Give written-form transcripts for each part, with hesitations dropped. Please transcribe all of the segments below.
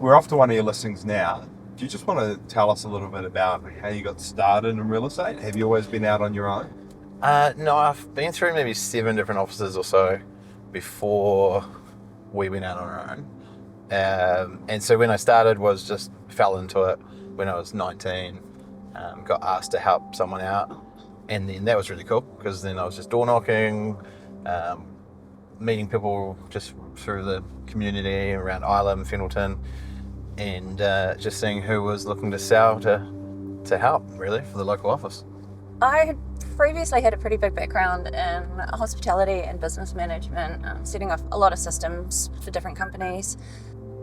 we're off to one of your listings now. Do you just want to tell us a little bit about how you got started in real estate? Have you always been out on your own? No, I've been through maybe 7 different offices or so before we went out on our own. And so when I started was just fell into it when I was 19, got asked to help someone out. And then that was really cool because then I was just door knocking, meeting people just through the community around Islay, Fendalton, and just seeing who was looking to sell to help really for the local office. I had previously had a pretty big background in hospitality and business management, setting up a lot of systems for different companies.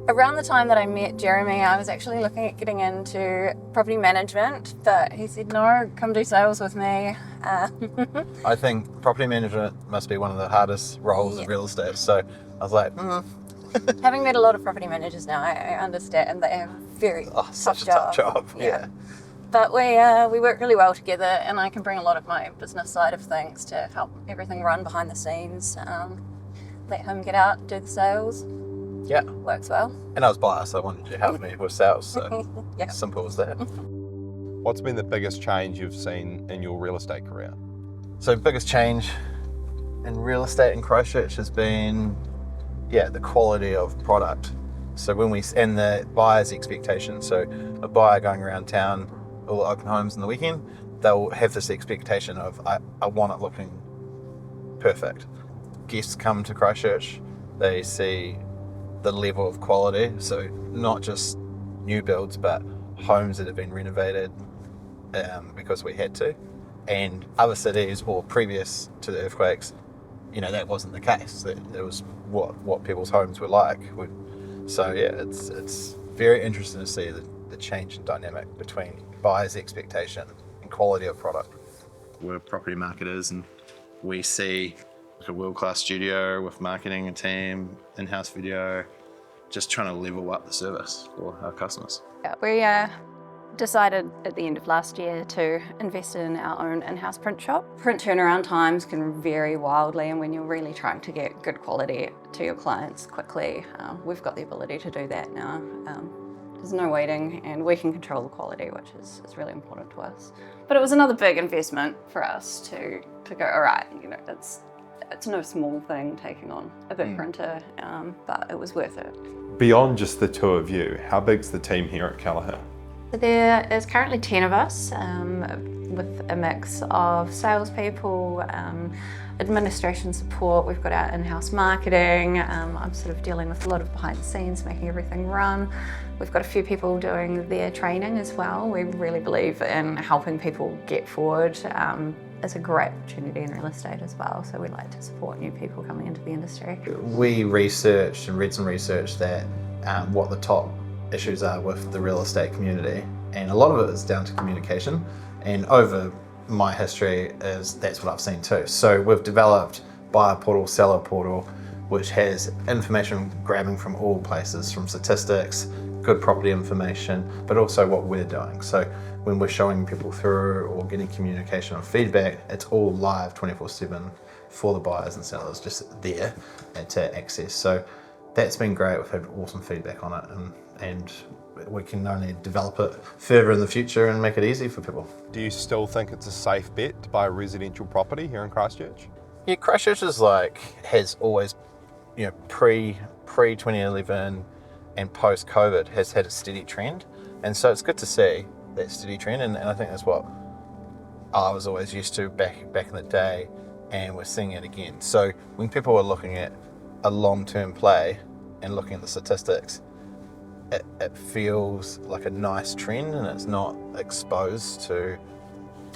Around the time that I met Jeremy, I was actually looking at getting into property management, but he said, no, come do sales with me. I think property management must be one of the hardest roles in real estate. So I was like, Having met a lot of property managers now, I understand they have very such a tough job. Yeah. But we work really well together, and I can bring a lot of my business side of things to help everything run behind the scenes. Let him get out, do the sales. Yeah. Works well. And I was biased, so I wanted you to help me with sales. So simple as that. What's been the biggest change you've seen in your real estate career? So biggest change in real estate in Christchurch has been, the quality of product. So and the buyer's expectation. So a buyer going around town, all open homes in the weekend, they'll have this expectation of, I want it looking perfect. Guests come to Christchurch, they see the level of quality. So not just new builds, but homes that have been renovated because we had to. And other cities or previous to the earthquakes, that wasn't the case. It was what people's homes were like. So it's very interesting to see the change in dynamic between buyer's expectation and quality of product. We're property marketers and we see like a world-class studio with marketing and team, in-house video, just trying to level up the service for our customers. Yeah, we decided at the end of last year to invest in our own in-house print shop. Print turnaround times can vary wildly, and when you're really trying to get good quality to your clients quickly, we've got the ability to do that now. There's no waiting, and we can control the quality, which is really important to us. But it was another big investment for us to go, all right, it's no small thing taking on a big printer, but it was worth it. Beyond just the two of you, how big's the team here at Kelleher? There is currently 10 of us, with a mix of salespeople, administration support. We've got our in-house marketing. I'm sort of dealing with a lot of behind the scenes, making everything run. We've got a few people doing their training as well. We really believe in helping people get forward. It's a great opportunity in real estate as well, so we like to support new people coming into the industry. We researched and read some research that what the top issues are with the real estate community, and a lot of it is down to communication, and over my history that's what I've seen too. So we've developed buyer portal, seller portal, which has information grabbing from all places, from statistics, good property information, but also what we're doing. So when we're showing people through or getting communication or feedback, it's all live 24/7 for the buyers and sellers, just there to access. So that's been great. We've had awesome feedback on it, and we can only develop it further in the future and make it easy for people. Do you still think it's a safe bet to buy a residential property here in Christchurch? Yeah, Christchurch has always, pre-2011 and post-COVID has had a steady trend. And so it's good to see that steady trend. And I think that's what I was always used to back in the day, and we're seeing it again. So when people are looking at a long-term play and looking at the statistics, it feels like a nice trend, and it's not exposed to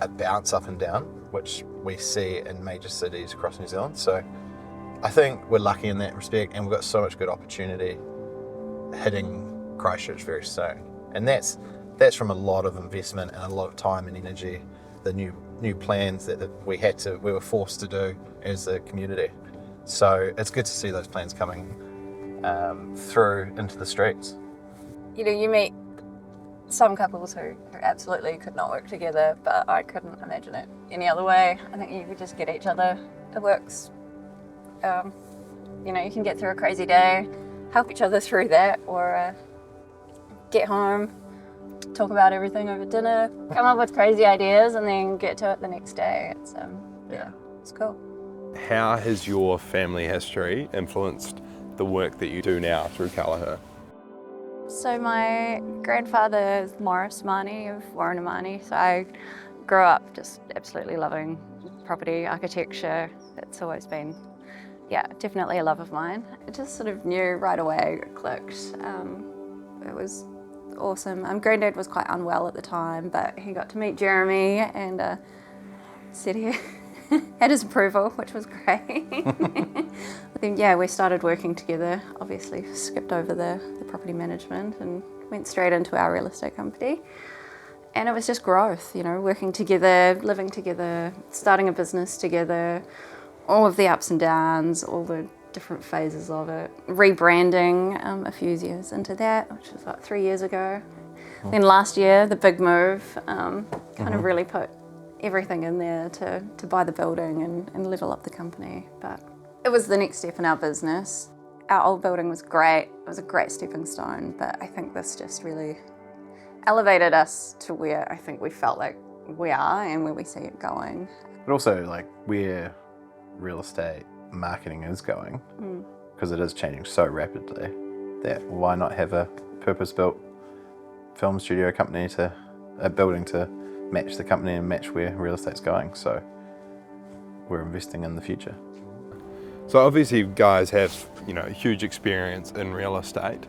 a bounce up and down, which we see in major cities across New Zealand. So I think we're lucky in that respect, and we've got so much good opportunity hitting Christchurch very soon. And that's from a lot of investment and a lot of time and energy, the new plans that we were forced to do as a community. So it's good to see those plans coming through into the streets. You meet some couples who absolutely could not work together, but I couldn't imagine it any other way. I think you could just get each other. It works. You can get through a crazy day, help each other through that, or get home, talk about everything over dinner, come up with crazy ideas, and then get to it the next day. It's cool. How has your family history influenced the work that you do now through Kelleher? So my grandfather is Morris Marnie of Warranamani, so I grew up just absolutely loving property, architecture. It's always been, definitely a love of mine. I just sort of knew right away, it clicked. It was awesome. Granddad was quite unwell at the time, but he got to meet Jeremy and said he had his approval, which was great. Then, we started working together, obviously skipped over the property management and went straight into our real estate company. And it was just growth, working together, living together, starting a business together, all of the ups and downs, all the different phases of it. Rebranding a few years into that, which was about 3 years ago. Then last year, the big move, kind of really put everything in there to buy the building and level up the company. But it was the next step in our business. Our old building was great. It was a great stepping stone, but I think this just really elevated us to where I think we felt like we are and where we see it going. But also like where real estate marketing is going, because it is changing so rapidly, that why not have a purpose-built film studio company a building to match the company and match where real estate's going. So we're investing in the future. So obviously you guys have, huge experience in real estate,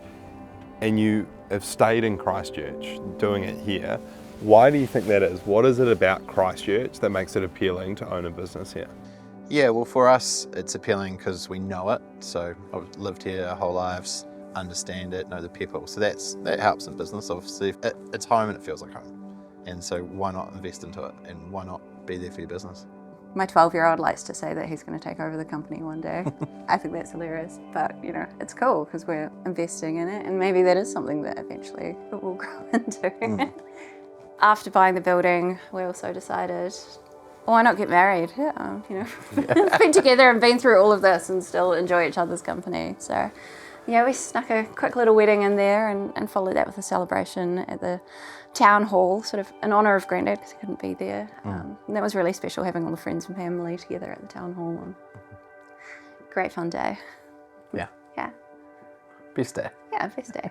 and you have stayed in Christchurch doing it here. Why do you think that is? What is it about Christchurch that makes it appealing to own a business here? Yeah, well, for us, it's appealing because we know it. So I've lived here our whole lives, understand it, know the people. So that helps in business, obviously. It's home and it feels like home. And so why not invest into it and why not be there for your business? My 12-year-old likes to say that he's going to take over the company one day. I think that's hilarious, but it's cool because we're investing in it, and maybe that is something that eventually it will grow into. After buying the building, we also decided, why not get married? Been together and been through all of this and still enjoy each other's company. So we snuck a quick little wedding in there and followed that with a celebration at the town hall, sort of in honour of Grandad because he couldn't be there. And that was really special, having all the friends and family together at the town hall. And great fun day. Yeah. Yeah. Best day. Yeah, best day.